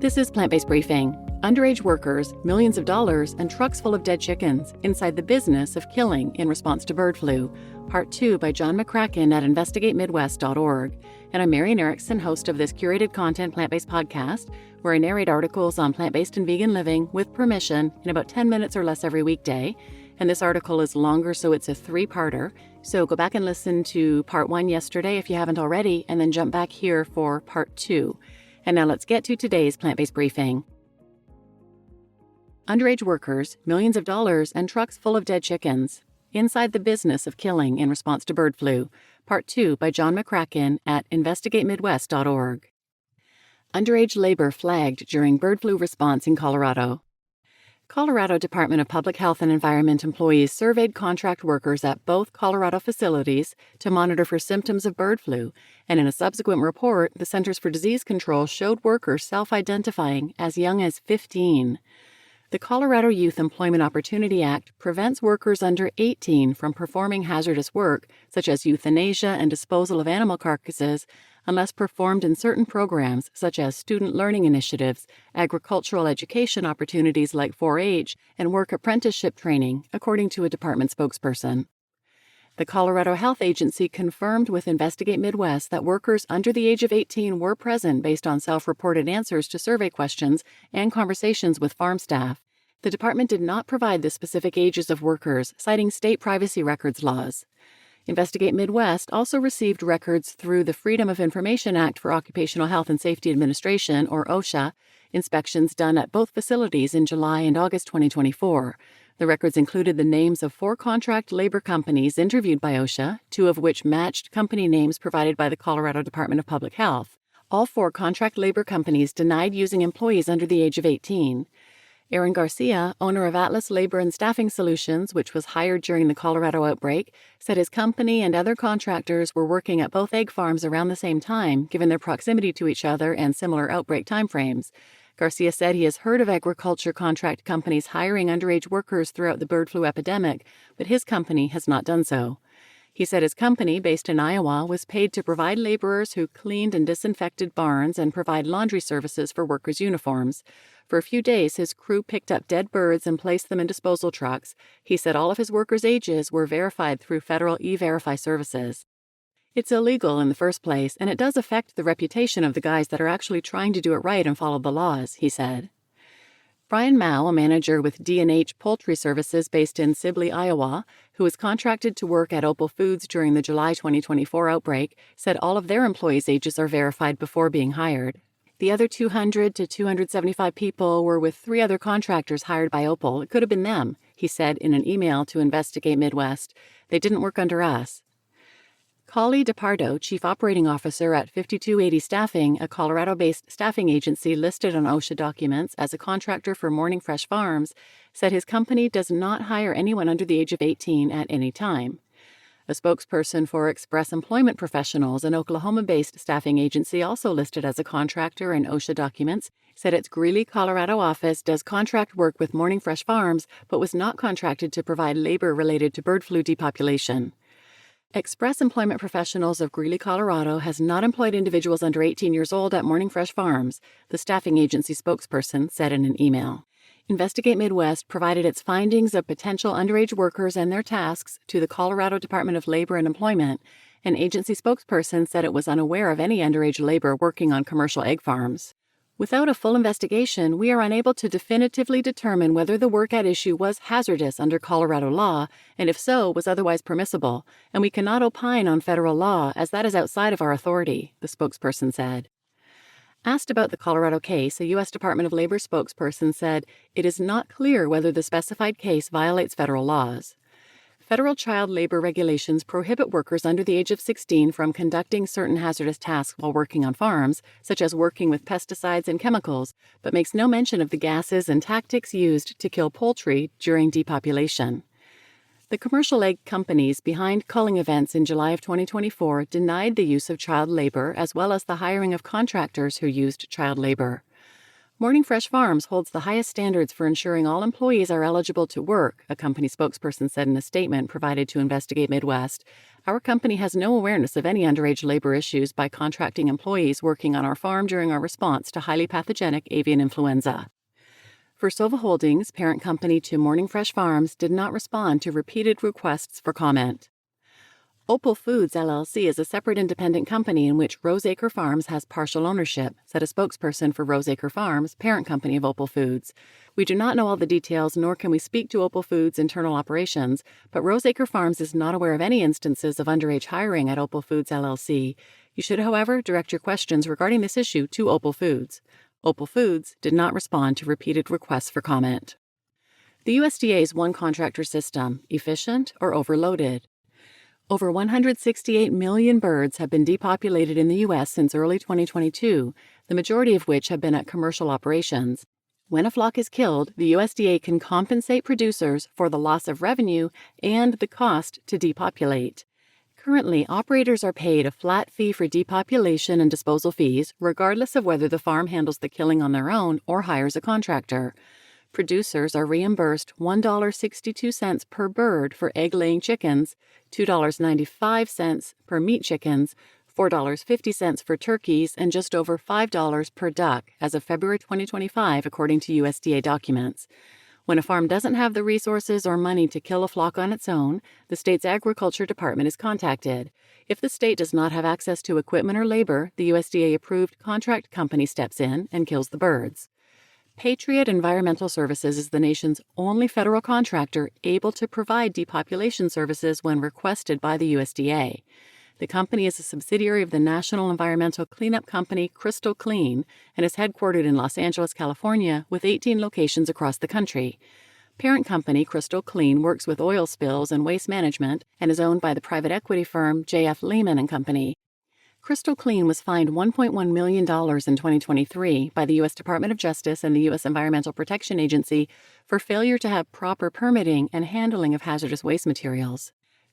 This is Plant-Based Briefing. Underage workers, millions of dollars, and trucks full of dead chickens inside the business of killing in response to bird flu. Part 2 by John McCracken at investigatemidwest.org. And I'm Marian Erickson, host of this curated content plant-based podcast, where I narrate articles on plant-based and vegan living with permission in about 10 minutes or less every weekday. And this article is longer, so it's a three-parter. So go back and listen to part 1 yesterday if you haven't already, and then jump back here for part 2. And now let's get to today's plant-based briefing. Underage workers, millions of dollars, and trucks full of dead chickens. Inside the business of killing in response to bird flu. Part 2 by John McCracken at investigatemidwest.org. Underage labor flagged during bird flu response in Colorado. Colorado Department of Public Health and Environment employees surveyed contract workers at both Colorado facilities to monitor for symptoms of bird flu, and in a subsequent report, the Centers for Disease Control showed workers self-identifying as young as 15. The Colorado Youth Employment Opportunity Act prevents workers under 18 from performing hazardous work, such as euthanasia and disposal of animal carcasses, unless performed in certain programs such as student learning initiatives, agricultural education opportunities like 4-H, and work apprenticeship training, according to a department spokesperson. The Colorado Health Agency confirmed with Investigate Midwest that workers under the age of 18 were present based on self-reported answers to survey questions and conversations with farm staff. The department did not provide the specific ages of workers, citing state privacy records laws. Investigate Midwest also received records through the Freedom of Information Act for Occupational Health and Safety Administration, or OSHA, inspections done at both facilities in July and August 2024. The records included the names of 4 contract labor companies interviewed by OSHA, 2 of which matched company names provided by the Colorado Department of Public Health. All 4 contract labor companies denied using employees under the age of 18. Aaron Garcia, owner of Atlas Labor and Staffing Solutions, which was hired during the Colorado outbreak, said his company and other contractors were working at both egg farms around the same time, given their proximity to each other and similar outbreak timeframes. Garcia said he has heard of agriculture contract companies hiring underage workers throughout the bird flu epidemic, but his company has not done so. He said his company, based in Iowa, was paid to provide laborers who cleaned and disinfected barns and provide laundry services for workers' uniforms. For a few days, his crew picked up dead birds and placed them in disposal trucks. He said all of his workers' ages were verified through federal E-Verify services. It's illegal in the first place, and it does affect the reputation of the guys that are actually trying to do it right and follow the laws, he said. Brian Mao, a manager with D&H Poultry Services based in Sibley, Iowa, who was contracted to work at Opal Foods during the July 2024 outbreak, said all of their employees' ages are verified before being hired. The other 200 to 275 people were with 3 other contractors hired by Opal. It could have been them, he said in an email to Investigate Midwest. They didn't work under us. Collie DePardo, Chief Operating Officer at 5280 Staffing, a Colorado-based staffing agency listed on OSHA documents as a contractor for Morning Fresh Farms, said his company does not hire anyone under the age of 18 at any time. A spokesperson for Express Employment Professionals, an Oklahoma-based staffing agency also listed as a contractor in OSHA documents, said its Greeley, Colorado office does contract work with Morning Fresh Farms, but was not contracted to provide labor related to bird flu depopulation. Express Employment Professionals of Greeley, Colorado has not employed individuals under 18 years old at Morning Fresh Farms, the staffing agency spokesperson said in an email. Investigate Midwest provided its findings of potential underage workers and their tasks to the Colorado Department of Labor and Employment. An agency spokesperson said it was unaware of any underage labor working on commercial egg farms. Without a full investigation, we are unable to definitively determine whether the work at issue was hazardous under Colorado law, and if so, was otherwise permissible, and we cannot opine on federal law as that is outside of our authority, the spokesperson said. Asked about the Colorado case, a U.S. Department of Labor spokesperson said, "It is not clear whether the specified case violates federal laws." Federal child labor regulations prohibit workers under the age of 16 from conducting certain hazardous tasks while working on farms, such as working with pesticides and chemicals, but makes no mention of the gases and tactics used to kill poultry during depopulation. The commercial egg companies behind culling events in July of 2024 denied the use of child labor as well as the hiring of contractors who used child labor. Morning Fresh Farms holds the highest standards for ensuring all employees are eligible to work, a company spokesperson said in a statement provided to Investigate Midwest. Our company has no awareness of any underage labor issues by contracting employees working on our farm during our response to highly pathogenic avian influenza. Versova Holdings, parent company to Morning Fresh Farms, did not respond to repeated requests for comment. Opal Foods LLC is a separate independent company in which Roseacre Farms has partial ownership, said a spokesperson for Roseacre Farms, parent company of Opal Foods. We do not know all the details, nor can we speak to Opal Foods' internal operations, but Roseacre Farms is not aware of any instances of underage hiring at Opal Foods LLC. You should, however, direct your questions regarding this issue to Opal Foods. Opal Foods did not respond to repeated requests for comment. The USDA's one-contractor system, efficient or overloaded? Over 168 million birds have been depopulated in the U.S. since early 2022, the majority of which have been at commercial operations. When a flock is killed, the USDA can compensate producers for the loss of revenue and the cost to depopulate. Currently, operators are paid a flat fee for depopulation and disposal fees, regardless of whether the farm handles the killing on their own or hires a contractor. Producers are reimbursed $1.62 per bird for egg-laying chickens, $2.95 per meat chickens, $4.50 for turkeys, and just over $5 per duck as of February 2025, according to USDA documents. When a farm doesn't have the resources or money to kill a flock on its own, the state's agriculture department is contacted. If the state does not have access to equipment or labor, the USDA-approved contract company steps in and kills the birds. Patriot Environmental Services is the nation's only federal contractor able to provide depopulation services when requested by the USDA. The company is a subsidiary of the national environmental cleanup company Crystal Clean and is headquartered in Los Angeles, California, with 18 locations across the country. Parent company Crystal Clean works with oil spills and waste management and is owned by the private equity firm J.F. Lehman & Company. Crystal Clean was fined $1.1 million in 2023 by the U.S. Department of Justice and the U.S. Environmental Protection Agency for failure to have proper permitting and handling of hazardous waste materials.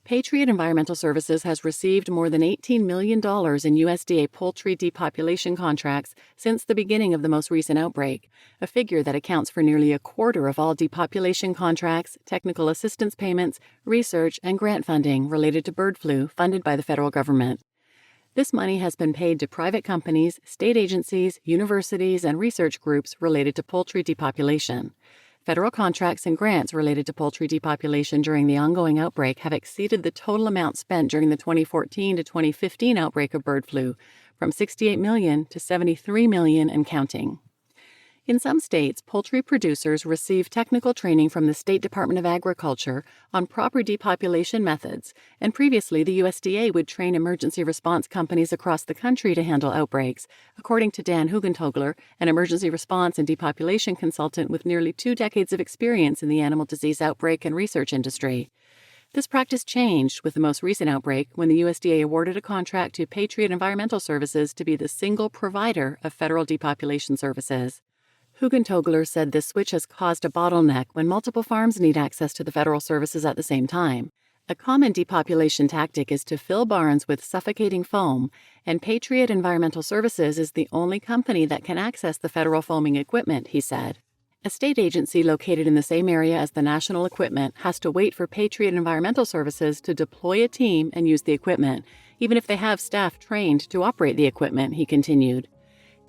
Patriot Environmental Services has received more than $18 million in USDA poultry depopulation contracts since the beginning of the most recent outbreak, a figure that accounts for nearly a quarter of all depopulation contracts, technical assistance payments, research, and grant funding related to bird flu funded by the federal government. This money has been paid to private companies, state agencies, universities, and research groups related to poultry depopulation. Federal contracts and grants related to poultry depopulation during the ongoing outbreak have exceeded the total amount spent during the 2014 to 2015 outbreak of bird flu, from $68 million to $73 million and counting. In some states, poultry producers receive technical training from the State Department of Agriculture on proper depopulation methods, and previously the USDA would train emergency response companies across the country to handle outbreaks, according to Dan Hugentogler, an emergency response and depopulation consultant with nearly 2 decades of experience in the animal disease outbreak and research industry. This practice changed with the most recent outbreak when the USDA awarded a contract to Patriot Environmental Services to be the single provider of federal depopulation services. Hugentogler said this switch has caused a bottleneck when multiple farms need access to the federal services at the same time. A common depopulation tactic is to fill barns with suffocating foam, and Patriot Environmental Services is the only company that can access the federal foaming equipment, he said. A state agency located in the same area as the national equipment has to wait for Patriot Environmental Services to deploy a team and use the equipment, even if they have staff trained to operate the equipment, he continued.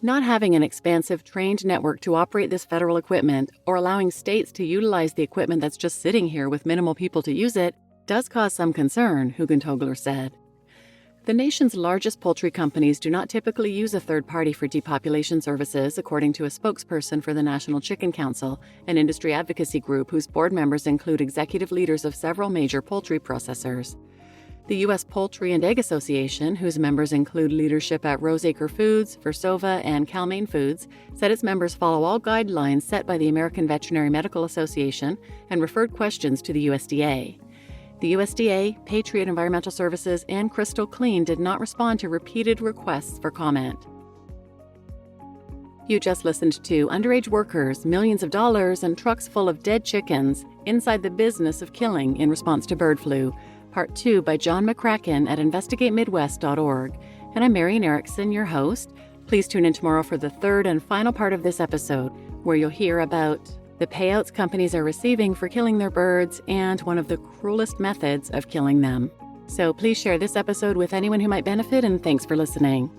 Not having an expansive trained network to operate this federal equipment or allowing states to utilize the equipment that's just sitting here with minimal people to use it does cause some concern, Hugentogler said. The nation's largest poultry companies do not typically use a third party for depopulation services, according to a spokesperson for the National Chicken Council, an industry advocacy group whose board members include executive leaders of several major poultry processors. The U.S. Poultry and Egg Association, whose members include leadership at Roseacre Foods, Versova, and Cal-Maine Foods, said its members follow all guidelines set by the American Veterinary Medical Association and referred questions to the USDA. The USDA, Patriot Environmental Services, and Crystal Clean did not respond to repeated requests for comment. You just listened to Underage Workers, Millions of Dollars, and Trucks Full of Dead Chickens Inside the Business of Killing in Response to Bird Flu, Part 2 by John McCracken at investigatemidwest.org. And I'm Marian Erickson, your host. Please tune in tomorrow for the third and final part of this episode, where you'll hear about the payouts companies are receiving for killing their birds and one of the cruelest methods of killing them. So please share this episode with anyone who might benefit, and thanks for listening.